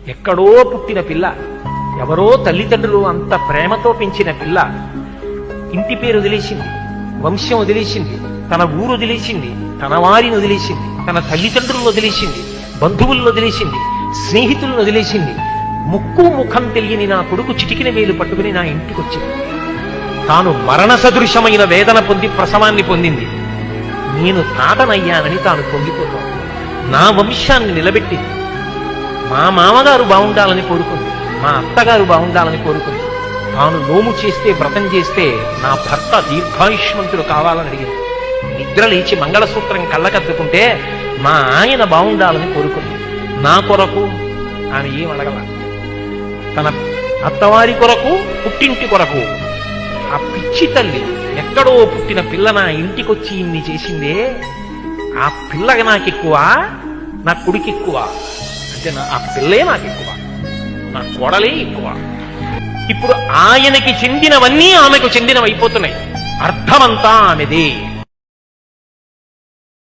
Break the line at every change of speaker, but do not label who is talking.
ఎక్కడో పుట్టిన పిల్ల, ఎవరో తల్లిదండ్రులు అంత ప్రేమతో పెంచిన పిల్ల ఇంటి పేరు వదిలేసింది, వంశం వదిలేసింది, తన ఊరు వదిలేసింది, తన వారిని వదిలేసింది, తన తల్లిదండ్రులను వదిలేసింది, బంధువులను వదిలేసింది, స్నేహితులను వదిలేసింది. ముక్కు ముఖం తెలియని నా కొడుకు చిటికిన వేలు పట్టుకుని నా ఇంటికి వచ్చింది. తాను మరణ సదృశమైన వేదన పొంది ప్రసవాన్ని పొందింది. నేను తాతనయ్యానని తాను పొంగిపోతాను. నా వంశాన్ని నిలబెట్టింది. మా మామగారు బాగుండాలని కోరుకుంది, మా అత్తగారు బాగుండాలని కోరుకుంది. తాను నోము చేస్తే, వ్రతం చేస్తే నా భర్త దీర్ఘాయుష్మంతుడు కావాలని అడిగింది. నిద్ర లేచి మంగళసూత్రం కళ్ళకద్దుకుంటే మా ఆయన బాగుండాలని కోరుకుంది. నా కొరకు ఆమె ఏం అడగల. తన అత్తవారి కొరకు, పుట్టింటి కొరకు. ఆ పిచ్చి తల్లి ఎక్కడో పుట్టిన పిల్ల నా ఇంటికొచ్చి ఇన్ని చేసిందే, ఆ పిల్లగా నాకెక్కువ, నా కొడుకు ఎక్కువ అంటే ఆ పిల్లే నాకెక్కువ, నా కోడలే ఎక్కువ. ఇప్పుడు ఆయనకి చెందినవన్నీ ఆమెకు చెందినవైపోతున్నాయి. అర్థమంతా ఆమెదే.